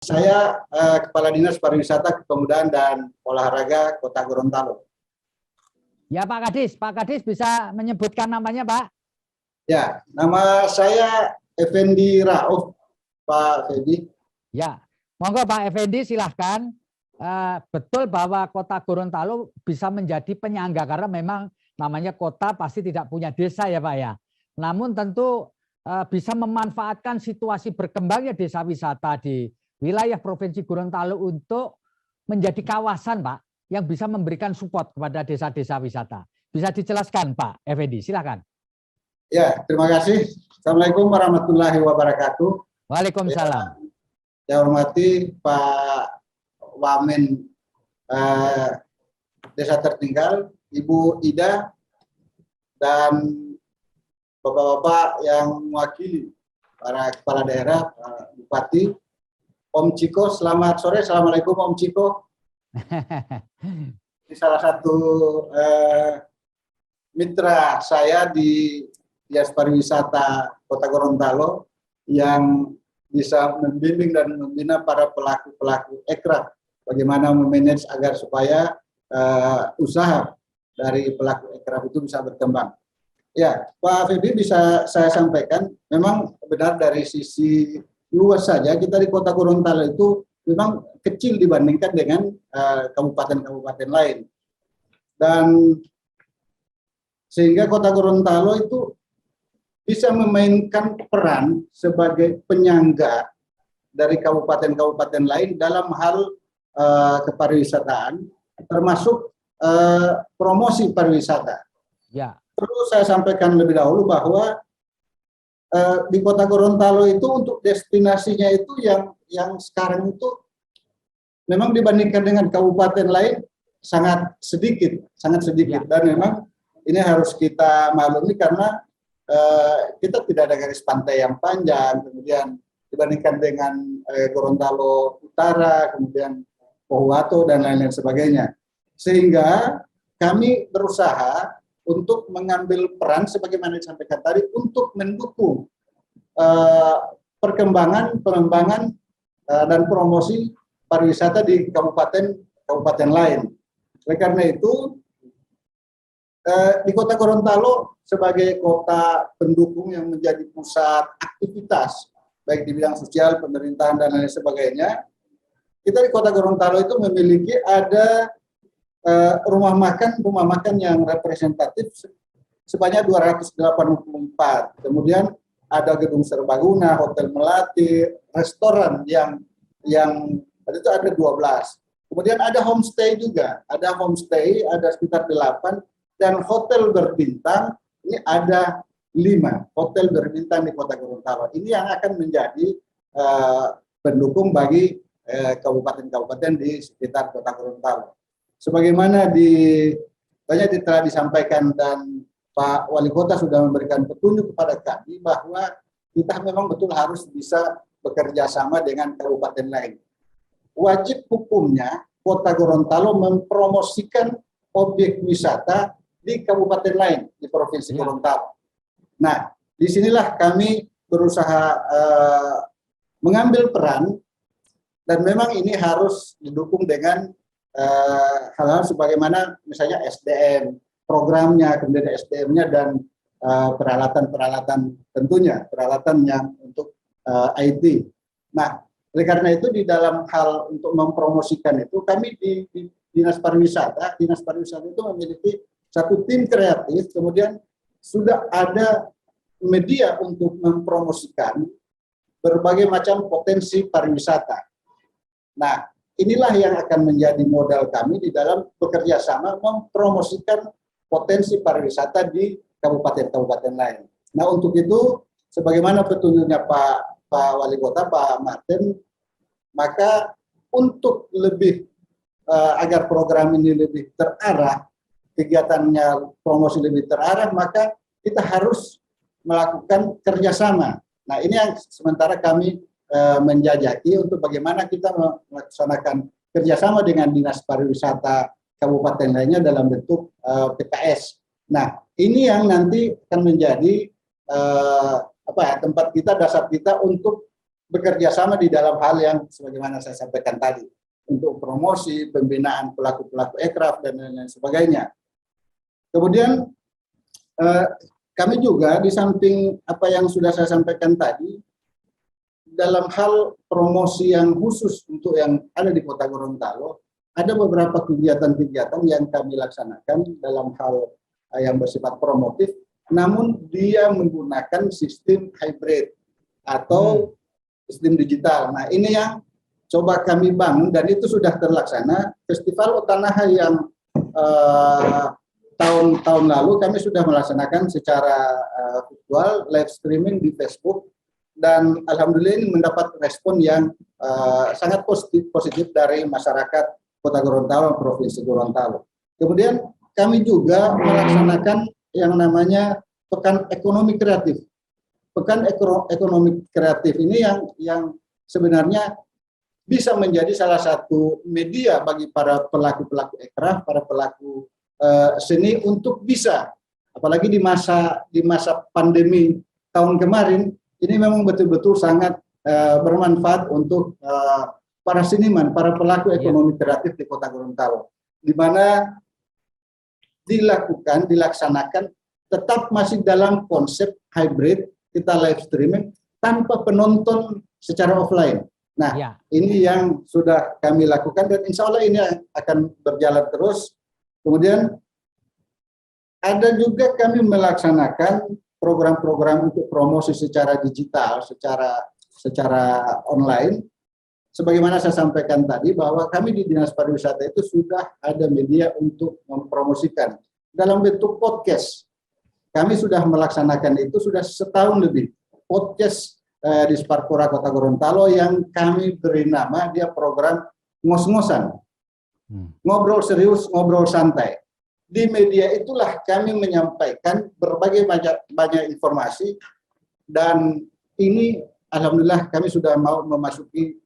Saya Kepala Dinas Pariwisata, Kepemudaan dan Olahraga Kota Gorontalo. Ya Pak Kadis bisa menyebutkan namanya Pak? Ya, nama saya Effendi Rauf, Pak Fedi. Ya, monggo Pak Effendi silahkan. Betul bahwa Kota Gorontalo bisa menjadi penyangga karena memang namanya kota pasti tidak punya desa ya Pak ya. Namun tentu bisa memanfaatkan situasi berkembangnya desa wisata di wilayah Provinsi Gorontalo untuk menjadi kawasan Pak yang bisa memberikan support kepada desa-desa wisata. Bisa dijelaskan Pak Effendi, silakan. Ya, terima kasih. Assalamualaikum warahmatullahi wabarakatuh. Waalaikumsalam. Saya hormati Pak Wamen Desa Tertinggal, Ibu Ida, dan Bapak-bapak yang mewakili para kepala daerah, Bupati, Om Ciko. Selamat sore, Assalamualaikum Om Ciko. Ini salah satu mitra saya di Dinas Pariwisata Kota Gorontalo yang bisa membimbing dan membina para pelaku-pelaku ekraf bagaimana memanage agar supaya usaha dari pelaku ekraf itu bisa berkembang. Ya, Pak Feby, bisa saya sampaikan, memang benar dari sisi luas saja kita di Kota Gorontalo itu memang kecil dibandingkan dengan kabupaten-kabupaten lain. Dan sehingga Kota Gorontalo itu bisa memainkan peran sebagai penyangga dari kabupaten-kabupaten lain dalam hal kepariwisataan, termasuk promosi pariwisata. Ya. Perlu saya sampaikan lebih dahulu bahwa di Kota Gorontalo itu untuk destinasinya itu yang sekarang itu memang dibandingkan dengan kabupaten lain sangat sedikit ya. Dan memang ini harus kita maklumi karena kita tidak ada garis pantai yang panjang, kemudian dibandingkan dengan Gorontalo Utara, kemudian Pohuwato dan lain-lain sebagainya, sehingga kami berusaha untuk mengambil peran sebagaimana disampaikan tadi untuk mendukung pengembangan dan promosi pariwisata di kabupaten lain. Oleh karena itu di Kota Gorontalo sebagai kota pendukung yang menjadi pusat aktivitas baik di bidang sosial, pemerintahan dan lain sebagainya, kita di Kota Gorontalo itu memiliki ada rumah makan yang representatif sebanyak 284. Kemudian ada gedung serbaguna, hotel melati, restoran yang itu ada 12. Kemudian ada homestay juga, ada sekitar 8, dan hotel berbintang ini ada 5 hotel berbintang di Kota Gorontalo. Ini yang akan menjadi pendukung bagi kabupaten-kabupaten di sekitar Kota Gorontalo. Sebagaimana telah disampaikan dan Pak Wali Kota sudah memberikan petunjuk kepada kami bahwa kita memang betul harus bisa bekerja sama dengan kabupaten lain. Wajib hukumnya Kota Gorontalo mempromosikan objek wisata di kabupaten lain di Provinsi Gorontalo. Nah, disinilah kami berusaha mengambil peran dan memang ini harus didukung dengan hal-hal sebagaimana misalnya SDM, programnya, kemudian SDM-nya dan peralatan-peralatan tentunya, peralatan yang untuk IT. Nah, oleh karena itu di dalam hal untuk mempromosikan itu kami di Dinas Pariwisata itu memiliki satu tim kreatif, kemudian sudah ada media untuk mempromosikan berbagai macam potensi pariwisata. Nah, inilah yang akan menjadi modal kami di dalam bekerja sama mempromosikan potensi pariwisata di kabupaten-kabupaten lain. Nah, untuk itu, sebagaimana petunjuknya Pak Wali Kota, Pak Martin, maka untuk lebih agar program ini lebih terarah, kegiatannya promosi lebih terarah, maka kita harus melakukan kerjasama. Nah, ini yang sementara kami menjajaki untuk bagaimana kita melaksanakan kerjasama dengan Dinas Pariwisata kabupaten lainnya dalam bentuk PKS. Nah, ini yang nanti akan menjadi tempat kita, dasar kita untuk bekerja sama di dalam hal yang sebagaimana saya sampaikan tadi, untuk promosi, pembinaan pelaku-pelaku ekraf dan lain-lain sebagainya. Kemudian kami juga di samping apa yang sudah saya sampaikan tadi, dalam hal promosi yang khusus untuk yang ada di Kota Gorontalo, ada beberapa kegiatan-kegiatan yang kami laksanakan dalam hal yang bersifat promotif, namun dia menggunakan sistem hybrid atau sistem digital. Nah, ini yang coba kami bangun dan itu sudah terlaksana. Festival Otanaha yang tahun lalu kami sudah melaksanakan secara virtual, live streaming di Facebook, dan alhamdulillah ini mendapat respon yang sangat positif dari masyarakat Kota Gorontalo, Provinsi Gorontalo. Kemudian kami juga melaksanakan yang namanya Pekan Ekonomi Kreatif. Pekan Ekonomi Kreatif ini yang sebenarnya bisa menjadi salah satu media bagi para pelaku-pelaku ekraf, para pelaku seni untuk bisa, apalagi di masa pandemi tahun kemarin, ini memang betul-betul sangat bermanfaat untuk para seniman, para pelaku ekonomi kreatif di Kota Gorontalo, di mana dilaksanakan tetap masih dalam konsep hybrid, kita live streaming tanpa penonton secara offline. Nah, ini yang sudah kami lakukan dan insya Allah ini akan berjalan terus. Kemudian ada juga kami melaksanakan program-program untuk promosi secara digital, secara online. Sebagaimana saya sampaikan tadi bahwa kami di Dinas Pariwisata itu sudah ada media untuk mempromosikan dalam bentuk podcast. Kami sudah melaksanakan itu sudah setahun lebih. Podcast di Sparkora Kota Gorontalo yang kami beri nama dia program ngos-ngosan. Ngobrol serius, ngobrol santai. Di media itulah kami menyampaikan berbagai banyak informasi dan ini alhamdulillah kami sudah mau memasuki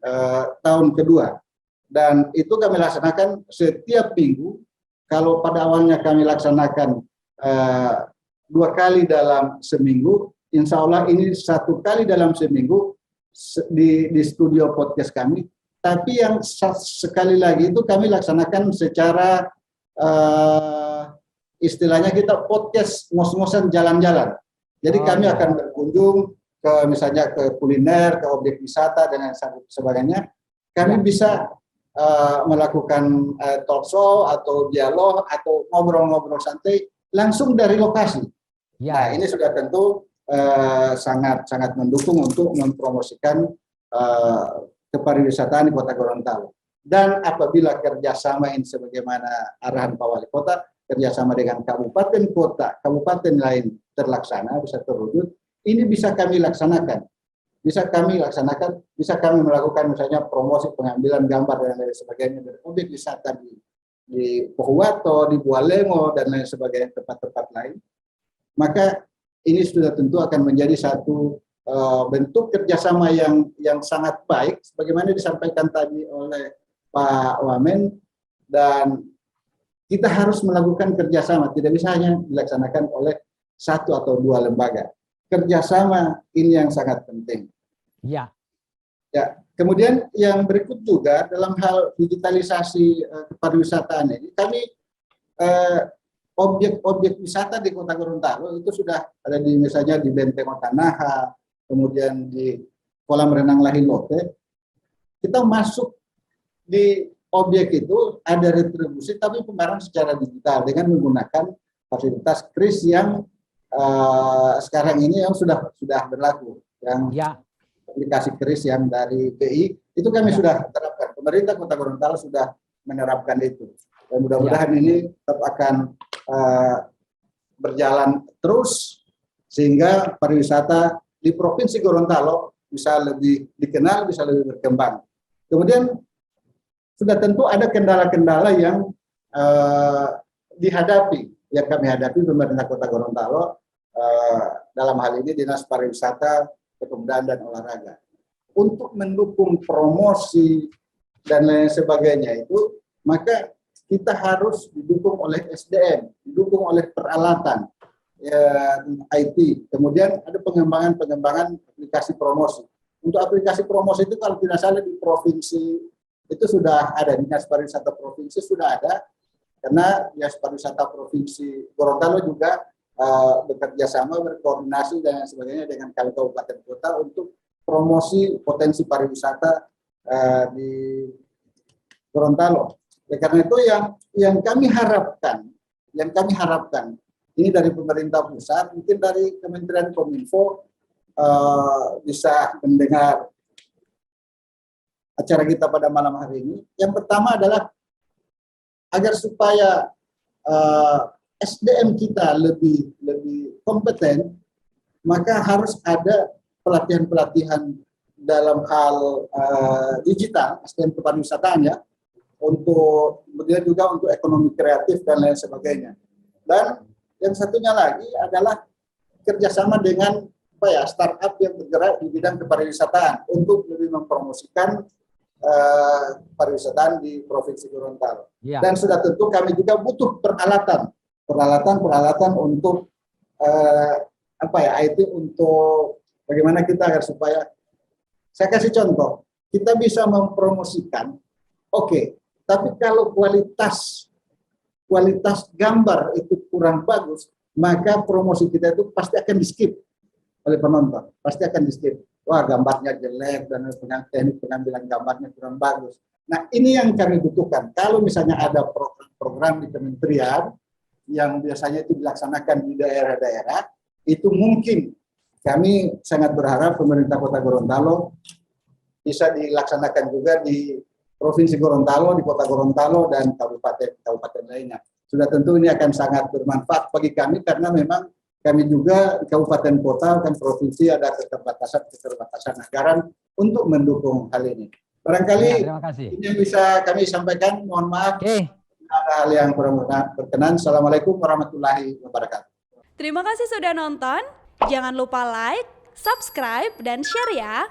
tahun kedua. Dan itu kami laksanakan setiap minggu. Kalau pada awalnya kami laksanakan 2 kali dalam seminggu, insya Allah ini 1 kali dalam seminggu di studio podcast kami. Tapi yang sekali lagi itu kami laksanakan secara istilahnya kita podcast ngos-ngosan jalan-jalan. Jadi kami akan berkunjung ke misalnya ke kuliner, ke objek wisata dan lain sebagainya. Kami bisa melakukan talk show atau dialog atau ngobrol-ngobrol santai langsung dari lokasi. Nah, ini sudah tentu sangat mendukung untuk mempromosikan kepariwisataan di Kota Gorontalo. Dan apabila kerjasama ini sebagaimana arahan Pak Wali Kota, kerjasama dengan kabupaten kota, kabupaten lain terlaksana, bisa terwujud, ini bisa kami laksanakan. Bisa kami melakukan misalnya promosi pengambilan gambar dan lain sebagainya dari objek wisata di Pohuwato, di Bualemo, dan lain sebagainya, tempat-tempat lain. Maka ini sudah tentu akan menjadi satu bentuk kerjasama yang sangat baik, sebagaimana disampaikan tadi oleh Pak Wamen, dan kita harus melakukan kerjasama, tidak bisa hanya dilaksanakan oleh 1 atau 2 lembaga. Kerjasama ini yang sangat penting. Ya. Kemudian yang berikut juga dalam hal digitalisasi kepariwisataan ini, kami objek-objek wisata di Kota Gorontalo itu sudah ada di misalnya di Benteng Otanaha, kemudian di kolam renang Lahilote. Kita masuk di objek itu ada retribusi tapi pembayaran secara digital dengan menggunakan fasilitas kris yang sekarang ini yang sudah berlaku, yang aplikasi kris yang dari BI itu kami sudah terapkan. Pemerintah Kota Gorontalo sudah menerapkan itu. Dan mudah-mudahan ini tetap akan berjalan terus sehingga pariwisata di Provinsi Gorontalo bisa lebih dikenal, bisa lebih berkembang. Kemudian sudah tentu ada kendala-kendala yang yang kami hadapi pemerintah Kota Gorontalo, dalam hal ini Dinas Pariwisata, Kepemudaan dan Olahraga. Untuk mendukung promosi dan lain sebagainya itu, maka kita harus didukung oleh SDM, didukung oleh peralatan, IT. Kemudian ada pengembangan aplikasi promosi. Untuk aplikasi promosi itu kalau tidak salah di provinsi itu sudah ada, Dinas Pariwisata Provinsi sudah ada, karena Dinas Pariwisata Provinsi Gorontalo juga bekerja sama, berkoordinasi dan sebagainya dengan kabupaten kota untuk promosi potensi pariwisata di Gorontalo. Oleh karena itu yang kami harapkan ini dari pemerintah pusat, mungkin dari Kementerian Kominfo bisa mendengar acara kita pada malam hari ini. Yang pertama adalah agar supaya SDM kita lebih kompeten, maka harus ada pelatihan-pelatihan dalam hal digital, SDM kepariwisataan ya, untuk kemudian juga untuk ekonomi kreatif dan lain sebagainya. Dan yang satunya lagi adalah kerjasama dengan startup yang bergerak di bidang kepariwisataan untuk lebih mempromosikan pariwisataan di Provinsi Gorontalo. Ya. Dan sudah tentu kami juga butuh peralatan untuk IT, untuk bagaimana kita agar supaya, saya kasih contoh, kita bisa mempromosikan, tapi kalau kualitas gambar itu kurang bagus, maka promosi kita itu pasti akan di-skip oleh penonton, pasti akan di-skip. Wah, gambarnya jelek dan teknik pengambilan gambarnya kurang bagus. Nah, ini yang kami butuhkan. Kalau misalnya ada program di kementerian yang biasanya itu dilaksanakan di daerah-daerah, itu mungkin kami sangat berharap pemerintah Kota Gorontalo bisa dilaksanakan juga di Provinsi Gorontalo, di Kota Gorontalo, dan kabupaten lainnya. Sudah tentu ini akan sangat bermanfaat bagi kami, karena memang kami juga di kabupaten kota dan provinsi ada keterbatasan anggaran untuk mendukung hal ini. Barangkali ini yang bisa kami sampaikan. Mohon maaf ada hal yang kurang berkenan. Assalamualaikum warahmatullahi wabarakatuh. Terima kasih sudah nonton. Jangan lupa like, subscribe, dan share ya.